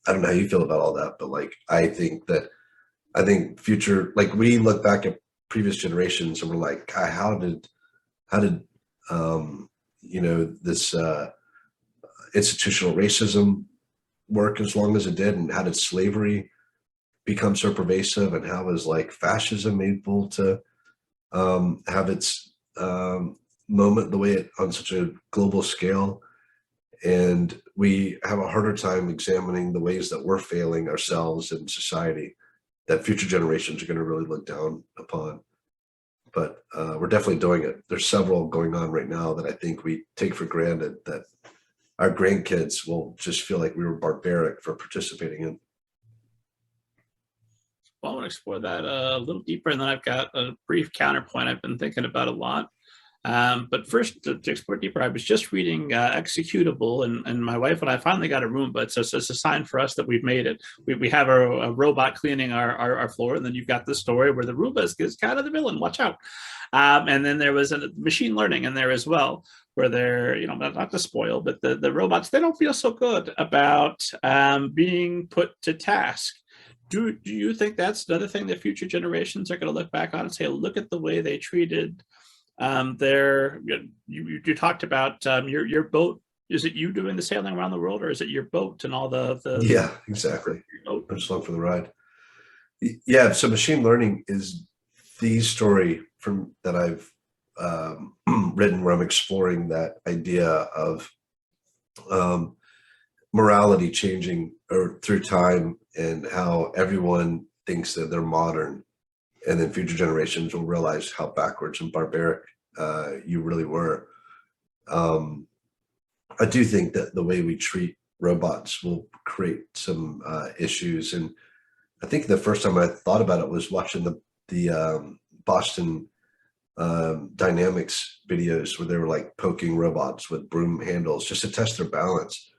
I don't know how you feel about all that, but like, I think future, like we look back at previous generations and we're like, God, how did, this institutional racism work as long as it did? And how did slavery become so pervasive? And how is like fascism able to have its moment the way it on such a global scale? And we have a harder time examining the ways that we're failing ourselves in society that future generations are going to really look down upon. But we're definitely doing it. There's several going on right now that I think we take for granted that our grandkids will just feel like we were barbaric for participating in. Well, I want to explore that a little deeper, and then I've got a brief counterpoint I've been thinking about a lot. But first, to explore deeper, I was just reading Executable, and my wife and I finally got a Roomba. It's a sign for us that we've made it. We have a robot cleaning our floor, and then you've got this story where the Roomba is kind of the villain. Watch out. And then there was a machine learning in there as well, where they're, not to spoil, but the robots, they don't feel so good about being put to task. Do you think that's another thing that future generations are going to look back on and say, look at the way they treated you talked about your boat? Is it you doing the sailing around the world, or is it your boat and all the yeah, exactly. I'm just along for the ride. Yeah, so machine learning is the story from that I've written, where I'm exploring that idea of morality changing or through time, and how everyone thinks that they're modern, and then future generations will realize how backwards and barbaric you really were. I do think that the way we treat robots will create some issues, and I think the first time I thought about it was watching the Boston Dynamics videos, where they were like poking robots with broom handles just to test their balance,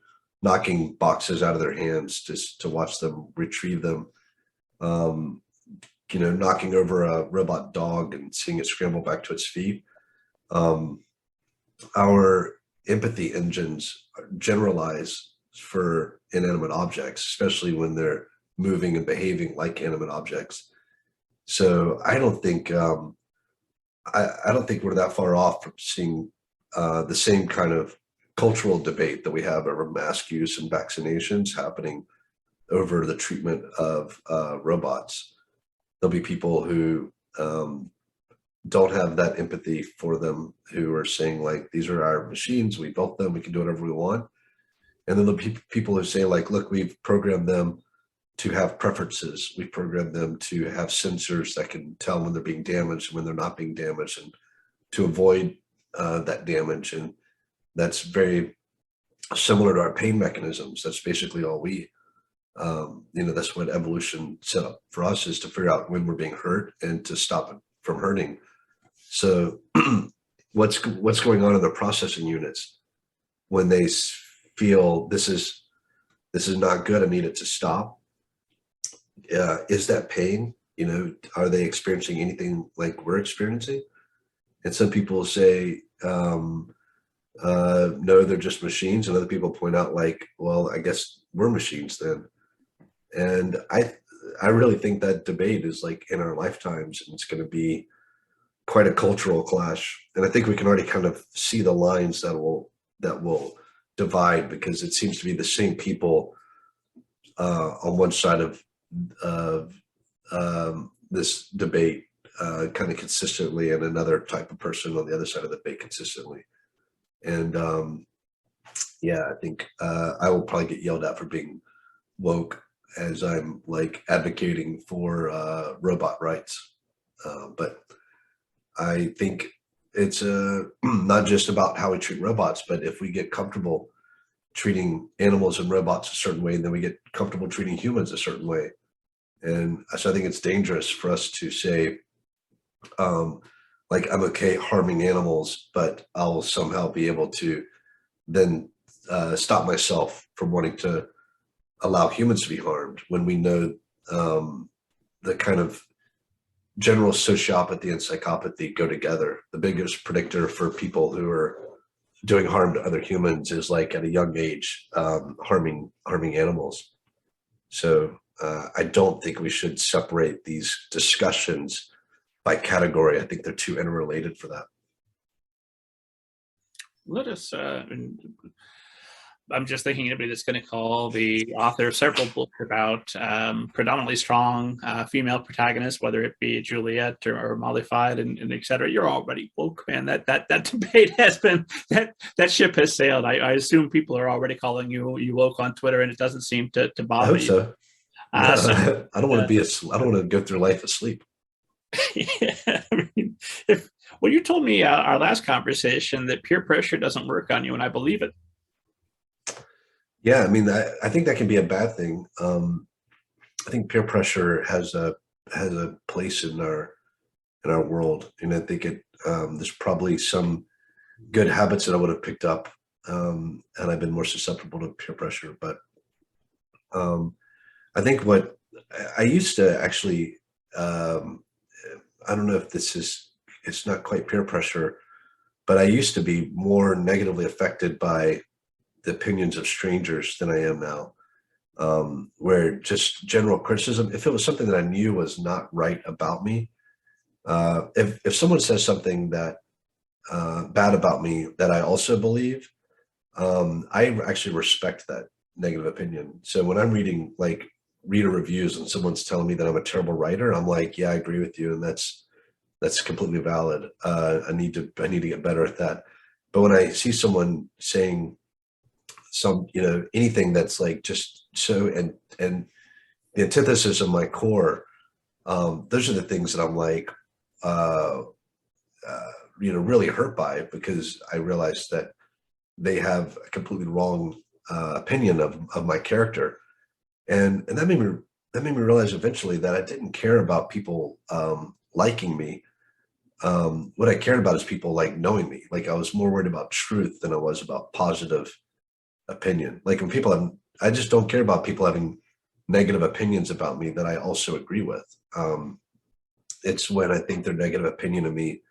knocking boxes out of their hands just to watch them retrieve them. Knocking over a robot dog and seeing it scramble back to its feet. Our empathy engines generalize for inanimate objects, especially when they're moving and behaving like animate objects. So I don't think I don't think we're that far off from seeing the same kind of cultural debate that we have over mask use and vaccinations happening over the treatment of robots. There'll be people who don't have that empathy for them, who are saying like, these are our machines, we built them, we can do whatever we want. And then there'll be people who say like, look, we've programmed them to have preferences. We've programmed them to have sensors that can tell when they're being damaged and when they're not being damaged, and to avoid that damage. And that's very similar to our pain mechanisms. That's basically all we that's what evolution set up for us, is to figure out when we're being hurt and to stop it from hurting. So what's going on in the processing units when they feel this is not good, I need it to stop? Is that pain? Are they experiencing anything like we're experiencing? And some people say, no, they're just machines. And other people point out like, well, I guess we're machines then. And I really think that debate is like in our lifetimes, and it's going to be quite a cultural clash. And I think we can already kind of see the lines that will divide, because it seems to be the same people on one side of this debate kind of consistently, and another type of person on the other side of the debate consistently. And I think I will probably get yelled at for being woke, as I'm like advocating for robot rights. But I think it's not just about how we treat robots, but if we get comfortable treating animals and robots a certain way, then we get comfortable treating humans a certain way. And so I think it's dangerous for us to say, like, I'm okay harming animals, but I'll somehow be able to then stop myself from wanting to allow humans to be harmed, when we know the kind of general sociopathy and psychopathy go together. The biggest predictor for people who are doing harm to other humans is like at a young age, harming animals. So I don't think we should separate these discussions by category. I think they're too interrelated for that. Let us, I'm just thinking anybody that's going to call the author of several books about predominantly strong female protagonists, whether it be Juliet or Mollified and et cetera, you're already woke, man. That debate has been, that ship has sailed. I assume people are already calling you woke on Twitter, and it doesn't seem to I bother hope you. so. No, I don't want to be I don't want to go through life asleep. Yeah, I mean, when you told me our last conversation that peer pressure doesn't work on you, and I believe it. Yeah, I mean, I think that can be a bad thing. I think peer pressure has a place in our world, and I think there's probably some good habits that I would have picked up, and I've been more susceptible to peer pressure. But I think what I used to actually, I don't know if it's not quite peer pressure, but I used to be more negatively affected by the opinions of strangers than I am now. Where just general criticism, if it was something that I knew was not right about me, if someone says something that bad about me that I also believe, I actually respect that negative opinion. So when I'm reading like reader reviews and someone's telling me that I'm a terrible writer, I'm like, yeah, I agree with you, and that's completely valid. I need to get better at that. But when I see someone saying anything that's like just so and the antithesis of my core, those are the things that I'm like really hurt by, because I realize that they have a completely wrong opinion of my character, and that made me realize eventually that I didn't care about people liking me. What I cared about is people like knowing me. Like I was more worried about truth than I was about positive opinion. Like when I just don't care about people having negative opinions about me that I also agree with. It's when I think their negative opinion of me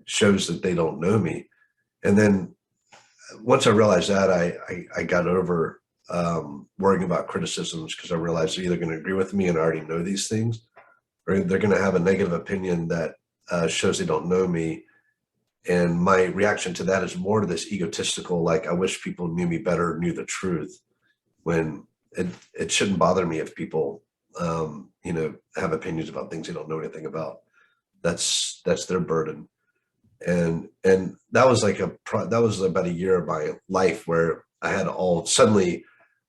shows that they don't know me. And then once I realized that, I got over worrying about criticisms, because I realized they're either going to agree with me and I already know these things, or they're going to have a negative opinion that shows they don't know me. And my reaction to that is more to this egotistical, like, I wish people knew me better, knew the truth, when it shouldn't bother me if people, have opinions about things they don't know anything about. That's their burden. And that was that was about a year of my life where I had all suddenly,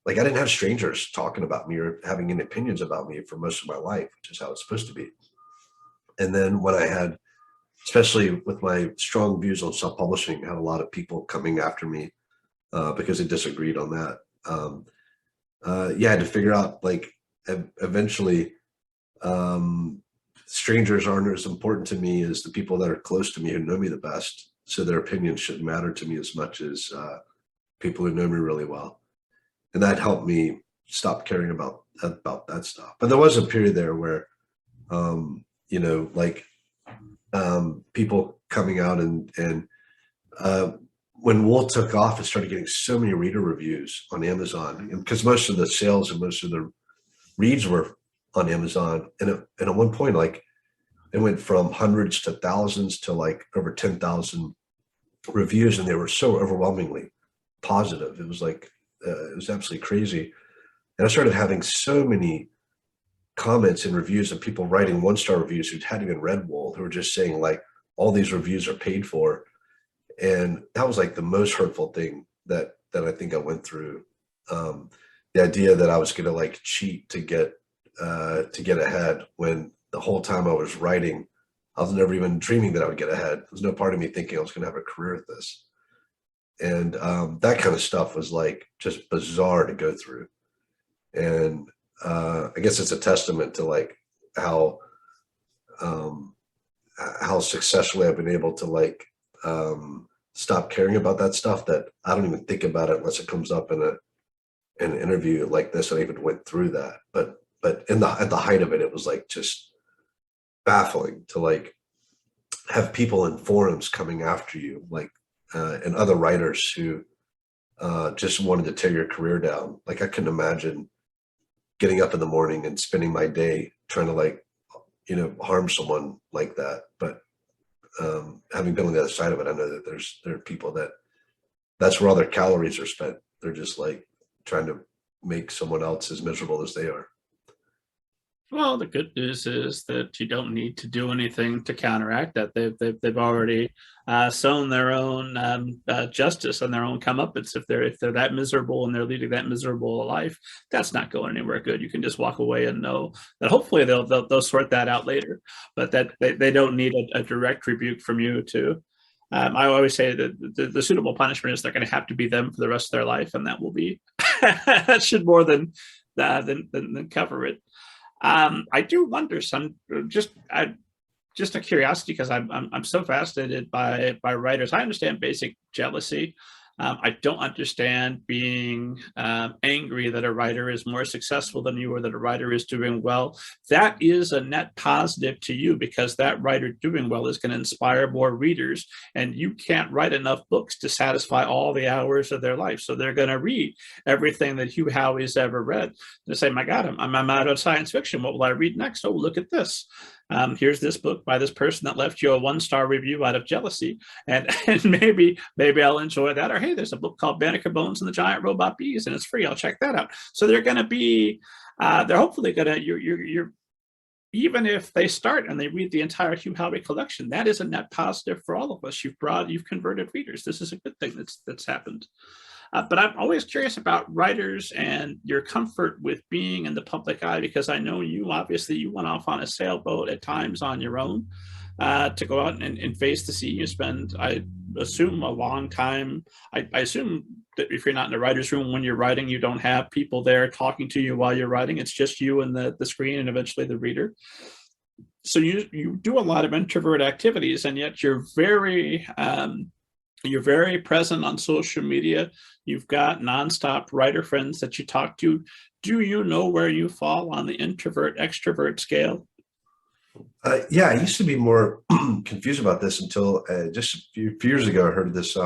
like, I didn't have strangers talking about me or having any opinions about me for most of my life, which is how it's supposed to be. And then when I had, especially with my strong views on self-publishing, had a lot of people coming after me because they disagreed on that. I had to figure out, like, eventually, strangers aren't as important to me as the people that are close to me who know me the best. So their opinions shouldn't matter to me as much as people who know me really well. And that helped me stop caring about that stuff. But there was a period there where, people coming out and when Wool took off, it started getting so many reader reviews on Amazon, because most of the sales and most of the reads were on Amazon. And at one point, like, it went from hundreds to thousands to like over 10,000 reviews, and they were so overwhelmingly positive. It was like, it was absolutely crazy. And I started having so many comments and reviews of people writing 1-star reviews who hadn't even read Wool, who were just saying, like, all these reviews are paid for. And that was like the most hurtful thing that I think I went through. The idea that I was going to like cheat to get ahead, when the whole time I was writing, I was never even dreaming that I would get ahead. There was no part of me thinking I was going to have a career at this. And that kind of stuff was like just bizarre to go through. And I guess it's a testament to like how successfully I've been able to like stop caring about that stuff, that I don't even think about it unless it comes up in an interview like this. I even went through that, but at the height of it, it was like just baffling to like have people in forums coming after you, like and other writers who just wanted to tear your career down. Like, I couldn't imagine getting up in the morning and spending my day trying to like, harm someone like that. But having been on the other side of it, I know that there are people that's where all their calories are spent. They're just like trying to make someone else as miserable as they are. Well, the good news is that you don't need to do anything to counteract that. They've already sown their own justice and their own comeuppance. If they're that miserable and they're leading that miserable life, that's not going anywhere good. You can just walk away and know that hopefully they'll sort that out later, but that they don't need a direct rebuke from you to. I always say that the suitable punishment is they're going to have to be them for the rest of their life, and that will be that should more than cover it. I do wonder some just a curiosity, because I'm so fascinated by writers. I understand basic jealousy. I don't understand being angry that a writer is more successful than you or that a writer is doing well. That is a net positive to you, because that writer doing well is going to inspire more readers, and you can't write enough books to satisfy all the hours of their life. So they're going to read everything that Hugh Howey's ever read. They say, my God, I'm out of science fiction. What will I read next? Oh, look at this. Here's this book by this person that left you a 1-star review out of jealousy, and maybe I'll enjoy that. Or hey, there's a book called Banneker Bones and the Giant Robot Bees, and it's free. I'll check that out. So they're going to be, they're hopefully going to, you're even if they start and they read the entire Hugh Howey collection, that is a net positive for all of us. You've converted readers. This is a good thing that's happened. But I'm always curious about writers and your comfort with being in the public eye, because I know you went off on a sailboat at times on your own to go out and face the sea. You spend, I assume, a long time. I assume that if you're not in the writer's room when you're writing, you don't have people there talking to you while you're writing. It's just you and the screen and eventually the reader. So you do a lot of introvert activities, and yet you're very present on social media. You've got nonstop writer friends that you talk to. Do you know where you fall on the introvert extrovert scale? Yeah, I used to be more confused about this until just a few years ago. I heard this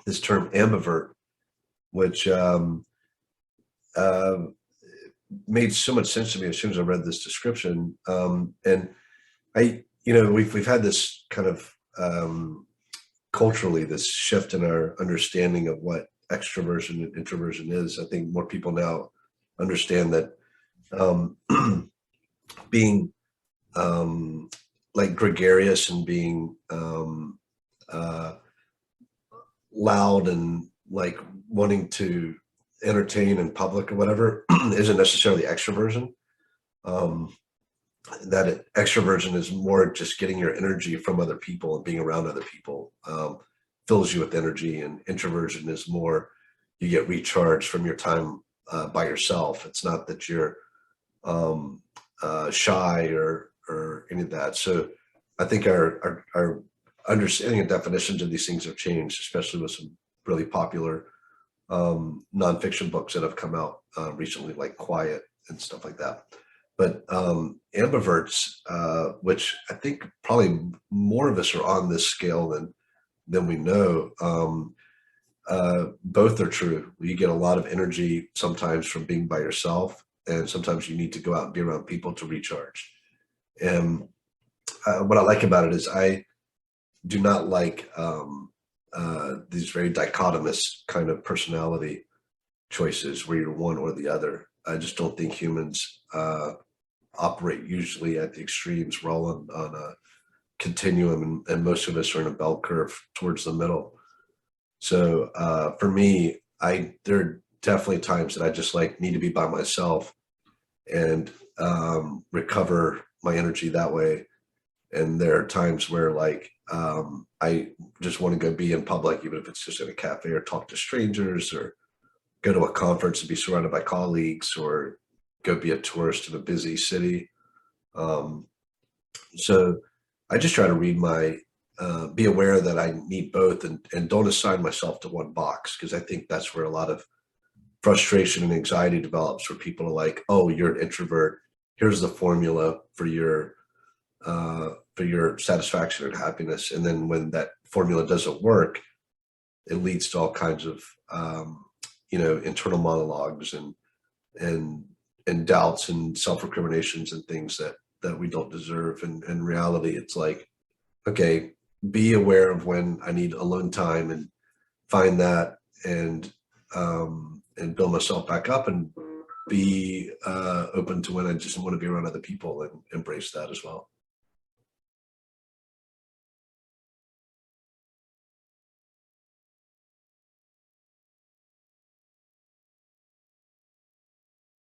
this term ambivert, which made so much sense to me as soon as I read this description. And we've had this kind of culturally, this shift in our understanding of what extroversion and introversion is. I think more people now understand that being like gregarious and being loud and like wanting to entertain in public or whatever isn't necessarily extroversion. That extroversion is more just getting your energy from other people and being around other people fills you with energy, and introversion is more you get recharged from your time by yourself. It's not that you're shy or any of that. So I think our understanding and definitions of these things have changed, especially with some really popular nonfiction books that have come out recently, like Quiet and stuff like that. But ambiverts, which I think probably more of us are on this scale than we know, both are true. You get a lot of energy sometimes from being by yourself, and sometimes you need to go out and be around people to recharge. And what I like about it is I do not like these very dichotomous kind of personality choices where you're one or the other. I just don't think humans operate usually at the extremes. We're all on a continuum, and most of us are in a bell curve towards the middle. So for me, there are definitely times that I just like need to be by myself and recover my energy that way. And there are times where like I just want to go be in public, even if it's just in a cafe, or talk to strangers, or go to a conference and be surrounded by colleagues, or go be a tourist in a busy city. So I just try to read be aware that I need both, and don't assign myself to one box, because I think that's where a lot of frustration and anxiety develops, where people are like, oh, you're an introvert. Here's the formula for your satisfaction and happiness. And then when that formula doesn't work, it leads to all kinds of, internal monologues and and doubts and self-recriminations and things that we don't deserve. And in reality, it's like, okay, be aware of when I need alone time and find that, and build myself back up, and be open to when I just want to be around other people and embrace that as well.